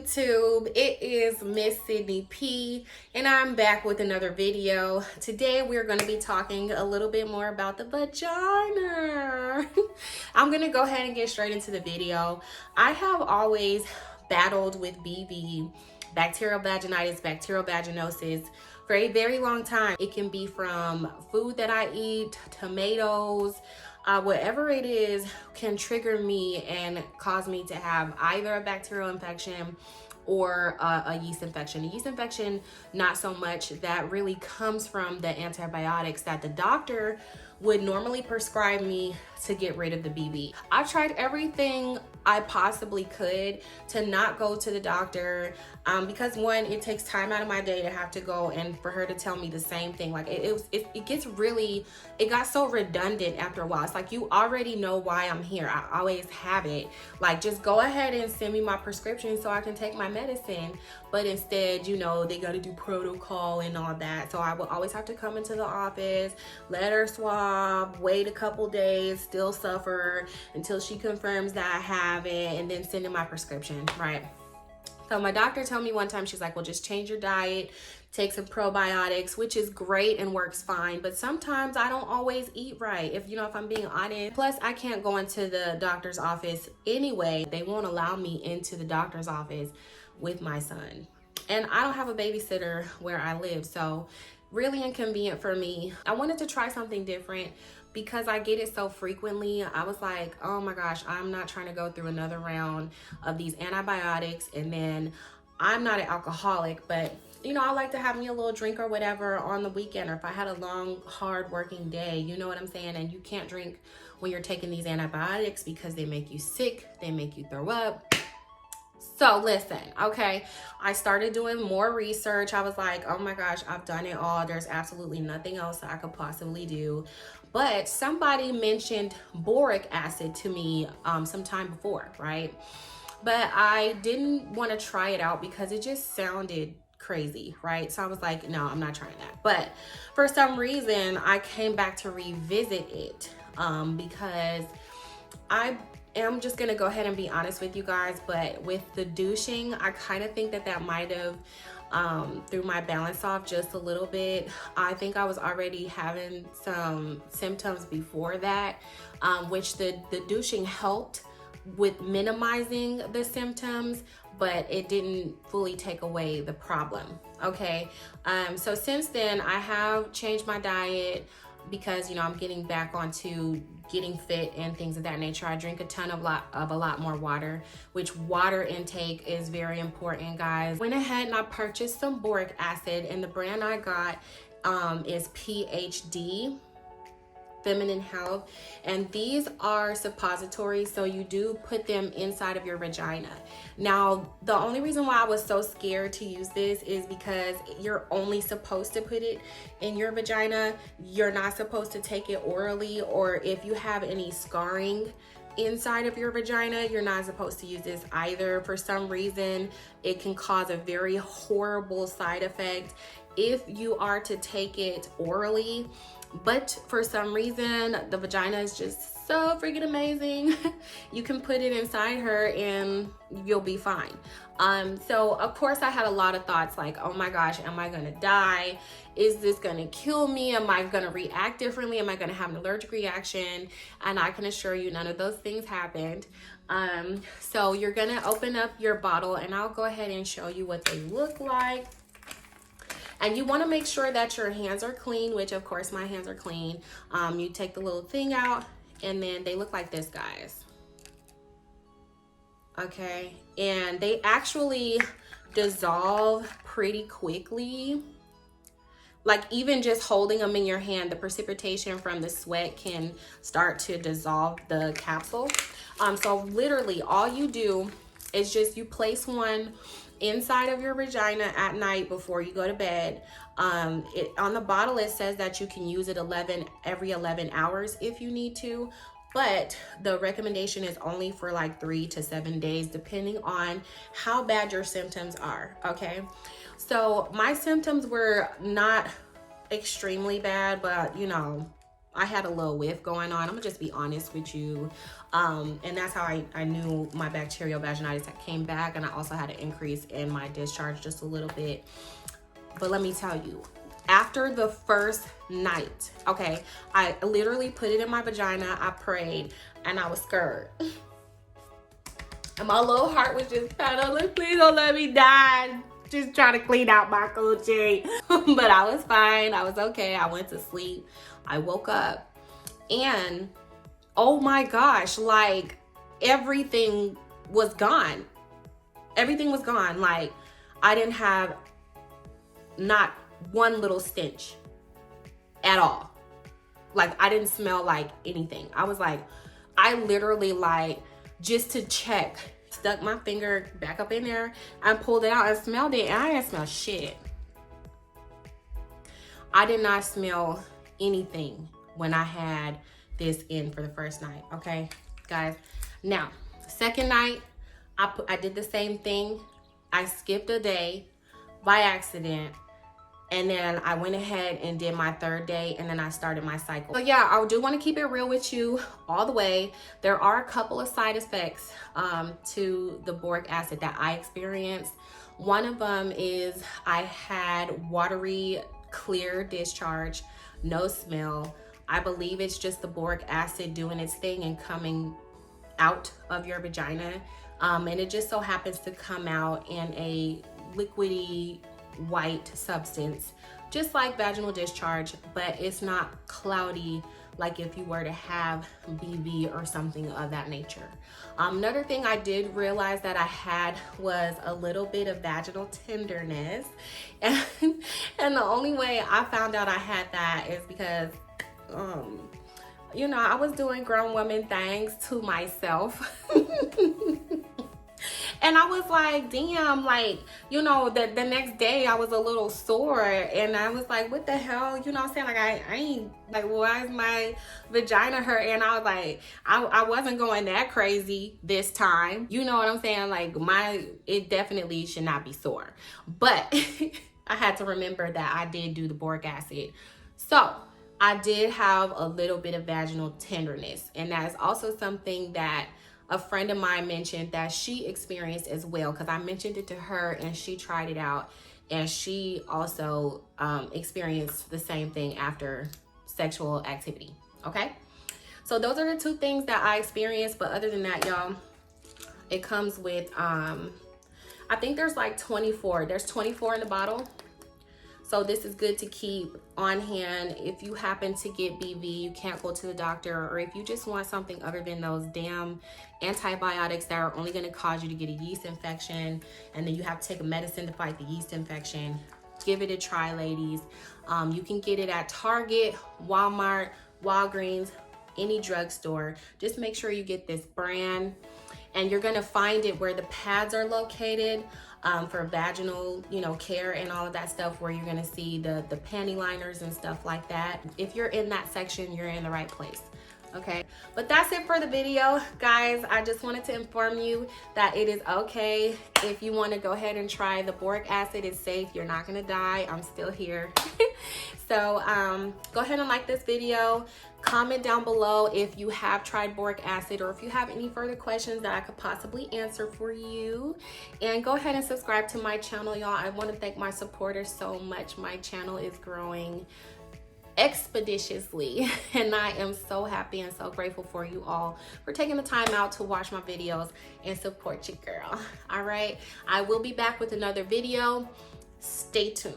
YouTube? It is Miss Sydney P, and I'm back with another video. Today we're going to be talking a little bit more about the vagina. I'm going to go ahead and get straight into the video. I have always battled with BV, bacterial vaginitis, bacterial vaginosis, for a very long time. It can be from food that I eat, tomatoes, whatever it is can trigger me and cause me to have either a bacterial infection or a yeast infection. A yeast infection, not so much. That really comes from the antibiotics that the doctor would normally prescribe me to get rid of the BV. I've tried everything I possibly could to not go to the doctor because one, it takes time out of my day to have to go and for her to tell me the same thing. Like it got so redundant after a while. It's like, you already know why I'm here. I always have it. Like, just go ahead and send me my prescription so I can take my medicine. But instead, you know, they got to do protocol and all that. So I will always have to come into the office, let her swab, wait a couple days, still suffer until she confirms that I have it, and then send in my prescription, right? So my doctor told me one time, she's like, well, just change your diet, take some probiotics, which is great and works fine. But sometimes I don't always eat right, if I'm being honest. Plus, I can't go into the doctor's office anyway. They won't allow me into the doctor's office with my son. And I don't have a babysitter where I live, so really inconvenient for me. I wanted to try something different because I get it so frequently. I was like, oh my gosh, I'm not trying to go through another round of these antibiotics. And then I'm not an alcoholic, but I like to have me a little drink or whatever on the weekend, or if I had a long, hard working day, you know what I'm saying? And you can't drink when you're taking these antibiotics because they make you sick, they make you throw up. So listen, okay, I started doing more research. I was like, oh my gosh, I've done it all. There's absolutely nothing else that I could possibly do. But somebody mentioned boric acid to me some time before, right? But I didn't want to try it out because it just sounded crazy, right? So I was like, no, I'm not trying that. But for some reason, I came back to revisit it because I'm just gonna go ahead and be honest with you guys, but with the douching, I kind of think that might have threw my balance off just a little bit. I think I was already having some symptoms before that, which the douching helped with minimizing the symptoms, but it didn't fully take away the problem, okay? So since then, I have changed my diet because I'm getting back onto getting fit and things of that nature. I drink a lot more water, which water intake is very important, guys. Went ahead and I purchased some boric acid, and the brand I got is PhD Feminine Health, and these are suppositories, so you do put them inside of your vagina. Now, the only reason why I was so scared to use this is because you're only supposed to put it in your vagina. You're not supposed to take it orally, or if you have any scarring inside of your vagina, you're not supposed to use this either. For some reason, it can cause a very horrible side effect if you are to take it orally. But for some reason, the vagina is just so freaking amazing. You can put it inside her and you'll be fine. So of course I had a lot of thoughts like, oh my gosh, am I gonna die? Is this gonna kill me? Am I gonna react differently? Am I gonna have an allergic reaction? And I can assure you none of those things happened. So you're gonna open up your bottle, and I'll go ahead and show you what they look like. And you want to make sure that your hands are clean, which of course my hands are clean. You take the little thing out, and then they look like this, guys. Okay, and they actually dissolve pretty quickly. Like, even just holding them in your hand, the precipitation from the sweat can start to dissolve the capsule. So literally all you do is just you place one inside of your vagina at night before you go to bed. On the bottle it says that you can use it every 11 hours if you need to, but the recommendation is only for like 3 to 7 days, depending on how bad your symptoms are. Okay, so my symptoms were not extremely bad, but I had a little whiff going on. I'm gonna just be honest with you. And that's how I knew my bacterial vaginitis had came back, and I also had an increase in my discharge just a little bit. But let me tell you, after the first night, okay, I literally put it in my vagina, I prayed, and I was scared. And my little heart was just kind of like, please don't let me die. Just trying to clean out my coochie. But I was fine. I was okay. I went to sleep. I woke up and oh my gosh, like everything was gone. Everything was gone. Like I didn't have not one little stench at all. Like I didn't smell like anything. I was like, I literally like just to check, stuck my finger back up in there and pulled it out and smelled it, and I didn't smell shit. I did not smell anything when I had this in for the first night, okay, guys? Now, second night, I did the same thing. I skipped a day by accident, and then I went ahead and did my third day, and then I started my cycle. So yeah, I do want to keep it real with you all the way. There are a couple of side effects to the boric acid that I experienced. One of them is I had watery, clear discharge, no smell. I believe it's just the boric acid doing its thing and coming out of your vagina. And it just so happens to come out in a liquidy white substance, just like vaginal discharge, but it's not cloudy like if you were to have BV or something of that nature. Another thing I did realize that I had was a little bit of vaginal tenderness, and the only way I found out I had that is because you know, I was doing grown woman things to myself. And I was like, damn, like, you know, the next day I was a little sore, and I was like, what the hell? You know what I'm saying? Like, I ain't, like, why is my vagina hurt? And I was like, I wasn't going that crazy this time. You know what I'm saying? Like, it definitely should not be sore. But I had to remember that I did do the boric acid. So I did have a little bit of vaginal tenderness. And that is also something that a friend of mine mentioned that she experienced as well, because I mentioned it to her and she tried it out, and she also experienced the same thing after sexual activity. Okay, so those are the two things that I experienced. But other than that, y'all, it comes with I think there's like 24. There's 24 in the bottle. So this is good to keep on hand if you happen to get BV, you can't go to the doctor, or if you just want something other than those damn antibiotics that are only gonna cause you to get a yeast infection, and then you have to take a medicine to fight the yeast infection. Give it a try, ladies. You can get it at Target, Walmart, Walgreens, any drugstore. Just make sure you get this brand, and you're gonna find it where the pads are located. For vaginal, you know, care and all of that stuff, where you're gonna see the panty liners and stuff like that. If you're in that section, you're in the right place. Okay, but that's it for the video, guys. I just wanted to inform you that it is okay if you want to go ahead and try the boric acid. It's safe. You're not gonna die. I'm still here. So go ahead and like this video. Comment down below if you have tried boric acid, or if you have any further questions that I could possibly answer for you. And go ahead and subscribe to my channel, y'all. I want to thank my supporters so much. My channel is growing expeditiously, and I am so happy and so grateful for you all for taking the time out to watch my videos and support your girl. All right, I will be back with another video. Stay tuned.